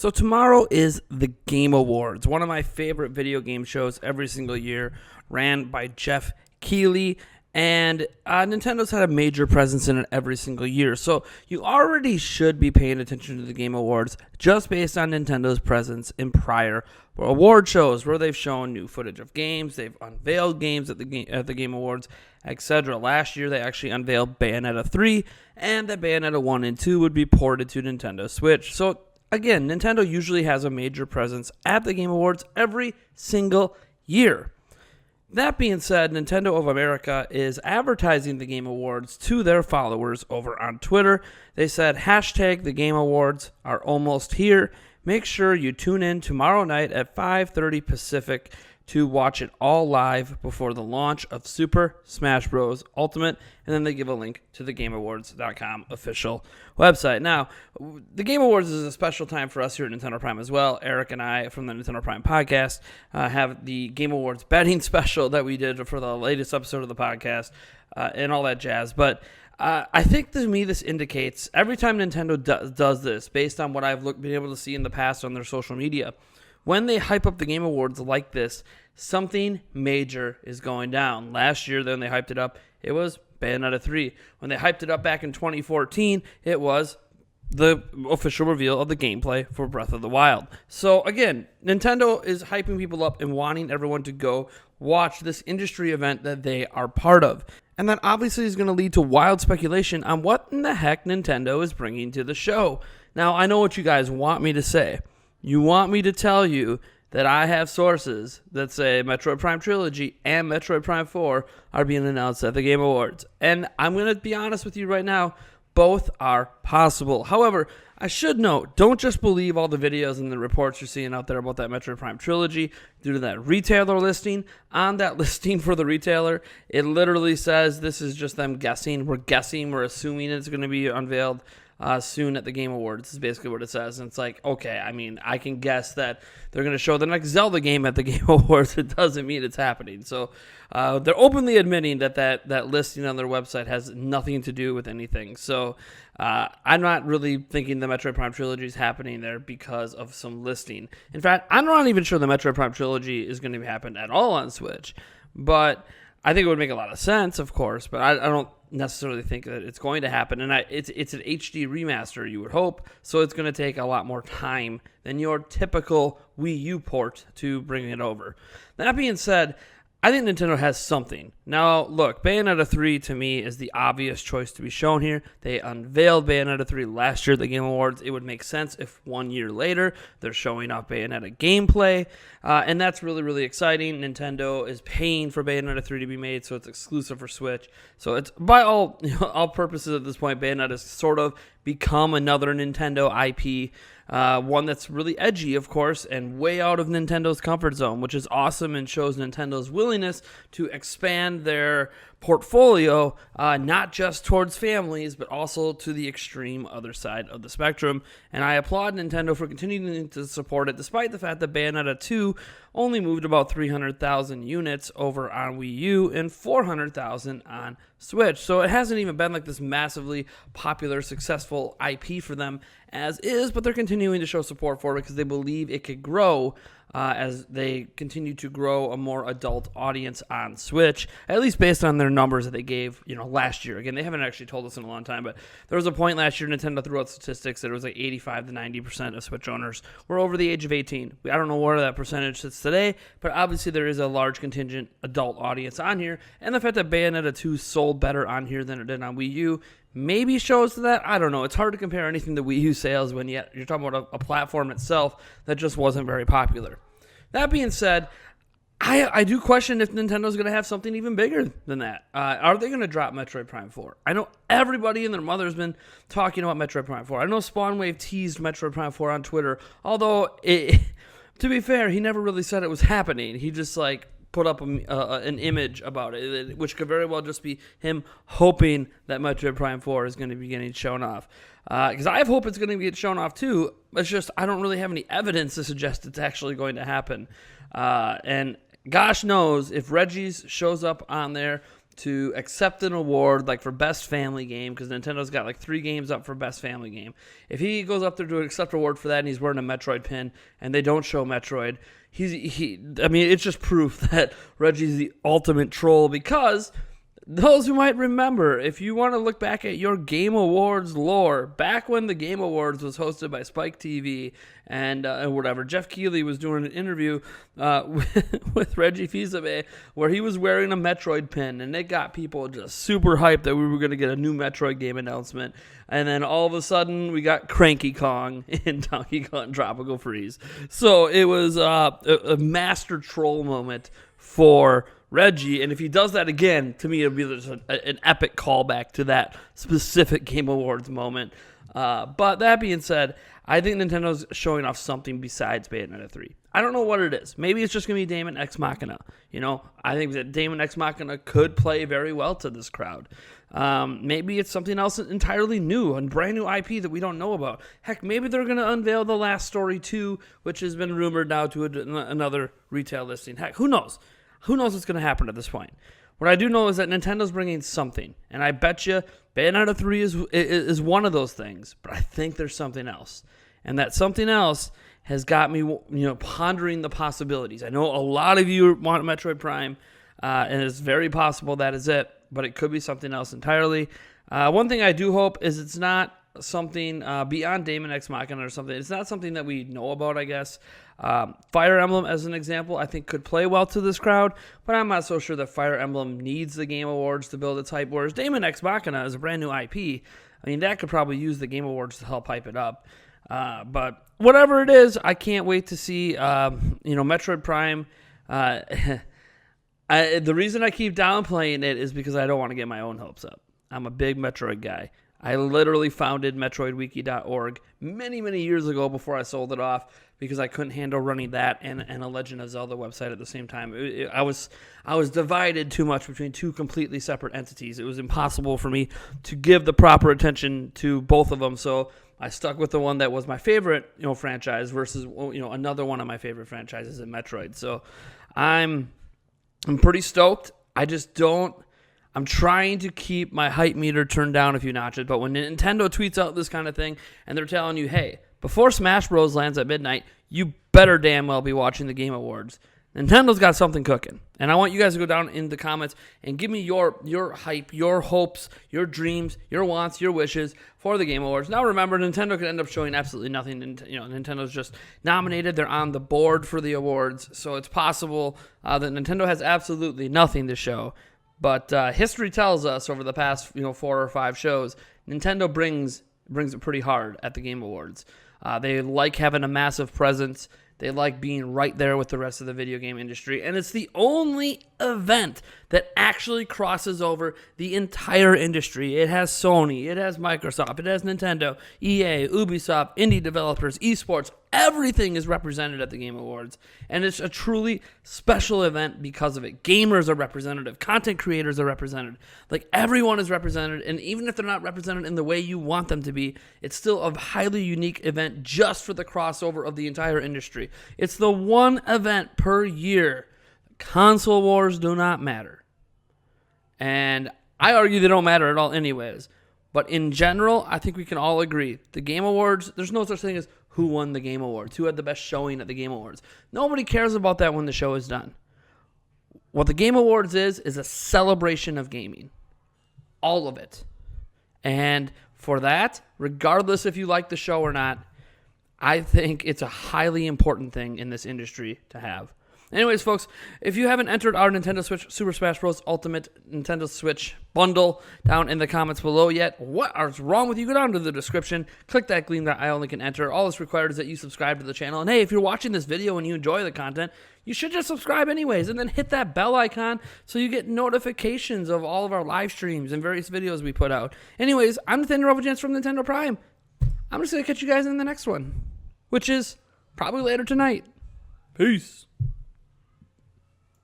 So tomorrow is the Game Awards, one of my favorite video game shows every single year, ran by Jeff Keighley, and Nintendo's had a major presence in it every single year. So you already should be paying attention to the Game Awards just based on Nintendo's presence in prior award shows where they've shown new footage of games, they've unveiled games at the Game Awards, etc. Last year they actually unveiled Bayonetta 3, and that Bayonetta 1 and 2 would be ported to Nintendo Switch. So again, Nintendo usually has a major presence at the Game Awards every single year. That being said, Nintendo of America is advertising the Game Awards to their followers over on Twitter. They said, hashtag the Game Awards are almost here. Make sure you tune in tomorrow night at 5:30 Pacific to watch it all live before the launch of Super Smash Bros. Ultimate, and then they give a link to the GameAwards.com official website. Now, the Game Awards is a special time for us here at Nintendo Prime as well. Eric and I from the Nintendo Prime podcast have the Game Awards betting special that we did for the latest episode of the podcast and all that jazz. But I think to me this indicates every time Nintendo does this, based on what I've been able to see in the past on their social media, when they hype up the Game Awards like this, something major is going down. Last year, then they hyped it up, it was Bayonetta 3. When they hyped it up back in 2014, it was the official reveal of the gameplay for Breath of the Wild. So again, Nintendo is hyping people up and wanting everyone to go watch this industry event that they are part of. And that obviously is going to lead to wild speculation on what in the heck Nintendo is bringing to the show. Now, I know what you guys want me to say. You want me to tell you that I have sources that say Metroid Prime Trilogy and Metroid Prime 4 are being announced at the Game Awards. And I'm going to be honest with you right now, both are possible. However, I should note, don't just believe all the videos and the reports you're seeing out there about that Metroid Prime Trilogy due to that retailer listing. On that listing for the retailer, it literally says this is just them guessing. We're assuming it's going to be unveiled soon at the Game Awards is basically what it says. And it's like, okay, I mean, I can guess that they're going to show the next Zelda game at the Game Awards. It doesn't mean it's happening. So they're openly admitting that listing on their website has nothing to do with anything. So I'm not really thinking the Metroid Prime Trilogy is happening there because of some listing. In fact, I'm not even sure the Metroid Prime Trilogy is going to happen at all on Switch. But I think it would make a lot of sense, of course, but I don't necessarily think that it's going to happen. And it's an HD remaster, you would hope, so it's going to take a lot more time than your typical Wii U port to bring it over. That being said, I think Nintendo has something. Now, look, Bayonetta 3 to me is the obvious choice to be shown here. They unveiled Bayonetta 3 last year at the Game Awards. It would make sense if 1 year later they're showing off Bayonetta gameplay, and that's really, really exciting. Nintendo is paying for Bayonetta 3 to be made, so it's exclusive for Switch. So it's by all purposes at this point, Bayonetta has sort of become another Nintendo IP. One that's really edgy, of course, and way out of Nintendo's comfort zone, which is awesome and shows Nintendo's willingness to expand their portfolio, not just towards families, but also to the extreme other side of the spectrum. And I applaud Nintendo for continuing to support it, despite the fact that Bayonetta 2 only moved about 300,000 units over on Wii U and 400,000 on Switch. So it hasn't even been like this massively popular, successful IP for them as is, but they're continuing to show support for it because they believe it could grow as they continue to grow a more adult audience on Switch, at least based on their numbers that they gave, last year. Again, they haven't actually told us in a long time, but there was a point last year Nintendo threw out statistics that it was like 85 to 90% of Switch owners were over the age of 18. I don't know where that percentage sits today, but obviously there is a large contingent adult audience on here, and the fact that Bayonetta 2 sold better on here than it did on Wii U maybe shows to that. I don't know. It's hard to compare anything to Wii U sales when you're talking about a platform itself that just wasn't very popular. That being said, I do question if Nintendo's going to have something even bigger than that. Are they going to drop Metroid Prime 4? I know everybody and their mother has been talking about Metroid Prime 4. I know Spawnwave teased Metroid Prime 4 on Twitter, although, to be fair, he never really said it was happening. He just, put up an image about it, which could very well just be him hoping that Metroid Prime 4 is going to be getting shown off. Because I have hope it's going to get shown off too. It's just I don't really have any evidence to suggest it's actually going to happen. And gosh knows if Reggie's shows up on there, to accept an award like for best family game, because Nintendo's got like 3 games up for best family game. If he goes up there to accept an award for that and he's wearing a Metroid pin and they don't show Metroid, I mean, it's just proof that Reggie's the ultimate troll, because those who might remember, if you want to look back at your Game Awards lore, back when the Game Awards was hosted by Spike TV and whatever, Jeff Keighley was doing an interview with Reggie Fils-Aimé where he was wearing a Metroid pin, and it got people just super hyped that we were going to get a new Metroid game announcement. And then all of a sudden, we got Cranky Kong in Donkey Kong Tropical Freeze. So it was a master troll moment for Reggie, and if he does that again, to me, it'll be just an epic callback to that specific Game Awards moment. But that being said, I think Nintendo's showing off something besides Bayonetta 3. I don't know what it is. Maybe it's just going to be Daemon X Machina. You know, I think that Daemon X Machina could play very well to this crowd. Maybe it's something else entirely new, a brand new IP that we don't know about. Heck, maybe they're going to unveil The Last Story 2, which has been rumored now to another retail listing. Heck, who knows? Who knows what's going to happen at this point? What I do know is that Nintendo's bringing something, and I bet you Bayonetta 3 is one of those things, but I think there's something else. And that something else has got me, pondering the possibilities. I know a lot of you want Metroid Prime, and it's very possible that is it, but it could be something else entirely. One thing I do hope is it's not something beyond Daemon X Machina or something. It's not something that we know about, I guess. Fire Emblem, as an example, I think could play well to this crowd, but I'm not so sure that Fire Emblem needs the Game Awards to build its hype, whereas Daemon X Machina is a brand new IP. I mean, that could probably use the Game Awards to help hype it up. But whatever it is, I can't wait to see, Metroid Prime. The reason I keep downplaying it is because I don't want to get my own hopes up. I'm a big Metroid guy. I literally founded MetroidWiki.org many, many years ago before I sold it off because I couldn't handle running that and a Legend of Zelda website at the same time. I was divided too much between 2 completely separate entities. It was impossible for me to give the proper attention to both of them, so I stuck with the one that was my favorite, franchise versus, another one of my favorite franchises in Metroid. So I'm pretty stoked. I'm trying to keep my hype meter turned down a few notches, but when Nintendo tweets out this kind of thing and they're telling you, hey, before Smash Bros. Lands at midnight, you better damn well be watching the Game Awards. Nintendo's got something cooking, and I want you guys to go down in the comments and give me your hype, your hopes, your dreams, your wants, your wishes for the Game Awards. Now remember, Nintendo could end up showing absolutely nothing. Nintendo's just nominated. They're on the board for the awards, so it's possible that Nintendo has absolutely nothing to show. But history tells us over the past 4 or 5 shows, Nintendo brings it pretty hard at the Game Awards. They like having a massive presence. They like being right there with the rest of the video game industry. And it's the only event that actually crosses over the entire industry. It has Sony, it has Microsoft, it has Nintendo, EA, Ubisoft, indie developers, esports. Everything is represented at the Game Awards. And it's a truly special event because of it. Gamers are represented. Content creators are represented. Like, everyone is represented. And even if they're not represented in the way you want them to be, it's still a highly unique event just for the crossover of the entire industry. It's the one event per year. Console wars do not matter. And I argue they don't matter at all anyways. But in general, I think we can all agree. The Game Awards, there's no such thing as who won the Game Awards, who had the best showing at the Game Awards. Nobody cares about that when the show is done. What the Game Awards is a celebration of gaming. All of it. And for that, regardless if you like the show or not, I think it's a highly important thing in this industry to have. Anyways, folks, if you haven't entered our Nintendo Switch Super Smash Bros. Ultimate Nintendo Switch bundle down in the comments below yet, what is wrong with you? Go down to the description, click that gleam.io link and enter. All that's required is that you subscribe to the channel. And hey, if you're watching this video and you enjoy the content, you should just subscribe anyways, and then hit that bell icon so you get notifications of all of our live streams and various videos we put out. Anyways, I'm Nathaniel Rovagents from Nintendo Prime. I'm just going to catch you guys in the next one, which is probably later tonight. Peace.